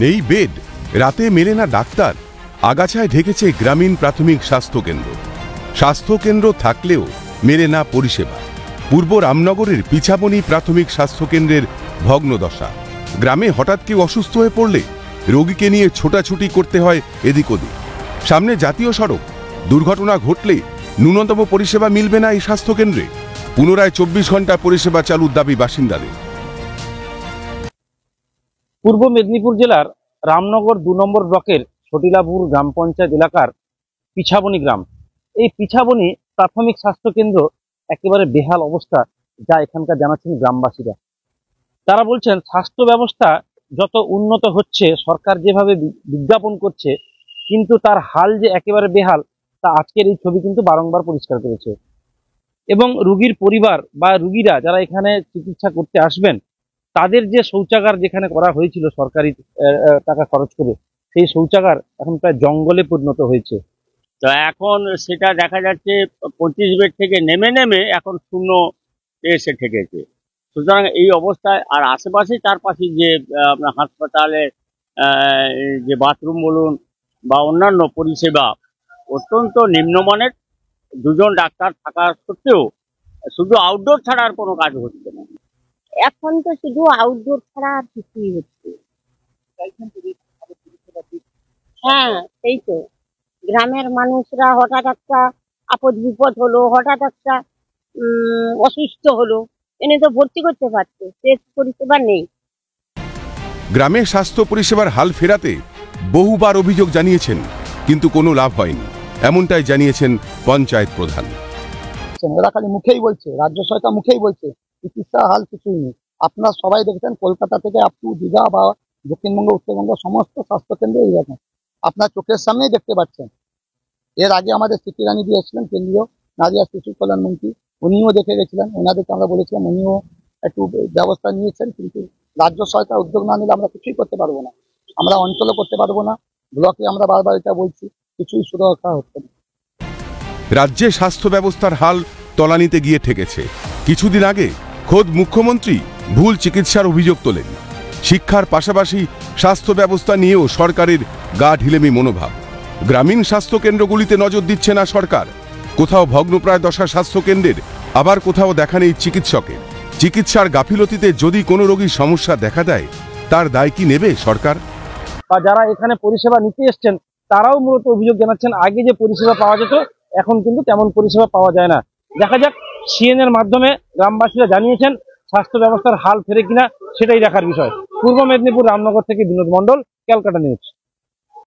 নেই বেড, রাতে মেলে না ডাক্তার, আগাছায় ঢেকেছে গ্রামীণ প্রাথমিক স্বাস্থ্যকেন্দ্র। স্বাস্থ্যকেন্দ্র থাকলেও মেলে না পরিষেবা। পূর্ব রামনগরের পিছাবনি প্রাথমিক স্বাস্থ্যকেন্দ্রের ভগ্নদশা। গ্রামে হঠাৎ কেউ অসুস্থ হয়ে পড়লে রোগীকে নিয়ে ছোটাছুটি করতে হয় এদিক ওদিক। সামনে জাতীয় সড়ক, দুর্ঘটনা ঘটলে ন্যূনতম পরিষেবা মিলবে না এই স্বাস্থ্যকেন্দ্রে। পুনরায় 24 ঘন্টা পরিষেবা চালুর দাবি বাসিন্দাদের। পূর্ব মেদিনীপুর জেলার রামনগর 2 নম্বর ব্লকের ছটিলাপুর গ্রাম পঞ্চায়েত এলাকার পিছাবনি গ্রাম। এই পিছাবনি প্রাথমিক স্বাস্থ্যকেন্দ্র একেবারে বেহাল অবস্থা, যা এখানকার জানাচ্ছেন গ্রামবাসীরা। তারা বলছেন স্বাস্থ্য ব্যবস্থা যত উন্নত হচ্ছে, সরকার যেভাবে বিজ্ঞাপন করছে, কিন্তু তার হাল যে একেবারে বেহাল তা আজকের এই ছবি কিন্তু বারংবার পরিষ্কার করেছে। এবং রোগীর পরিবার বা রোগীরা যারা এখানে চিকিৎসা করতে আসবেন, তাদের যে শৌচাগার যেখানে করা হয়েছিল সরকারি টাকা খরচ করে, সেই শৌচাগার এখন প্রায় জঙ্গলে পরিণত হয়েছে। তো এখন সেটা দেখা যাচ্ছে 25 বেড থেকে নেমে নেমে এখন শূন্য এসে ঠেকেছে। সুতরাং এই অবস্থায় আর আশেপাশে চারপাশে যে আপনার হাসপাতালে যে বাথরুম বলুন বা অন্যান্য পরিষেবা অত্যন্ত নিম্নমানের। 2 জন ডাক্তার থাকা সত্ত্বেও শুধু আউটডোর ছাড়া আর কোনো কাজ হচ্ছে না। এখন তো শুধু আউটডোর ছাড়া আর কিছুই হচ্ছে। হ্যাঁ, সেই তো গ্রামের মানুষরা হঠাৎ একটা আপদ বিপদ হলো, হঠাৎ একটা অসুস্থ হলো, এনে তো ভর্তি করতে পারছে, সে পরিষেবা নেই। গ্রামের স্বাস্থ্য পরিষেবার হাল ফেরাতে বহুবার অভিযোগ জানিয়েছেন, কিন্তু কোনো লাভ হয়নি, এমনটাই জানিয়েছেন পঞ্চায়েত প্রধান। ওরা খালি মুখেই বলছে, রাজ্য সরকার মুখেই বলছে, চিকিৎসা হাল কিছুই নেই। আপনারা সবাই দেখেছেন কলকাতা থেকে আপ টু দীঘা বা দক্ষিণবঙ্গ উত্তরবঙ্গ সমস্ত স্বাস্থ্যকেন্দ্রে এইরকম আপনার চোখের সামনেই দেখতে পাচ্ছেন। এর আগে আমাদের স্মৃতি রানী দিয়েছিলেন কেন্দ্রীয় নারী আর শিশু কল্যাণ মন্ত্রী, উনিও দেখে গেছিলেন, ওনাদেরকে আমরা বলেছিলাম, উনিও একটু ব্যবস্থা নিয়েছেন, কিন্তু রাজ্য সরকার উদ্যোগ না নিলে আমরা কিছুই করতে পারবো না। আমরা অঞ্চলও করতে পারবো না, ব্লকে আমরা বারবার এটা বলছি, কিছুই সুরক্ষা হচ্ছে না। রাজ্যে স্বাস্থ্য ব্যবস্থার হাল তলানিতে গিয়ে ঠেকেছে। কিছুদিন আগে খোদ মুখ্যমন্ত্রী ভুল চিকিৎসার অভিযোগ তোলেন। শিক্ষার পাশাপাশি স্বাস্থ্য ব্যবস্থা নিয়েও সরকারের গা ঢিলেমি মনোভাব। গ্রামীণ স্বাস্থ্যকেন্দ্রগুলিতে নজর দিচ্ছে না সরকার। কোথাও ভগ্নপ্রায় দশা স্বাস্থ্যকেন্দ্রের, আবার কোথাও দেখা নেই চিকিৎসকের। চিকিৎসার গাফিলতিতে যদি কোনো রোগীর সমস্যা দেখা দেয়, তার দায় কি নেবে সরকার? বা যারা এখানে পরিষেবা নিতে এসছেন, তারাও মূলত অভিযোগ জানাচ্ছেন, আগে যে পরিষেবা পাওয়া যেত এখন কিন্তু তেমন পরিষেবা পাওয়া যায় না। দেখা যাক সিএন এর মাধ্যমে গ্রামবাসীরা জানিয়েছেন স্বাস্থ্য ব্যবস্থার হাল ফেরে কিনা, সেটাই দেখার বিষয়। পূর্ব মেদিনীপুর রামনগর থেকে বিনোদ মণ্ডল, ক্যালকাটা নিউজ।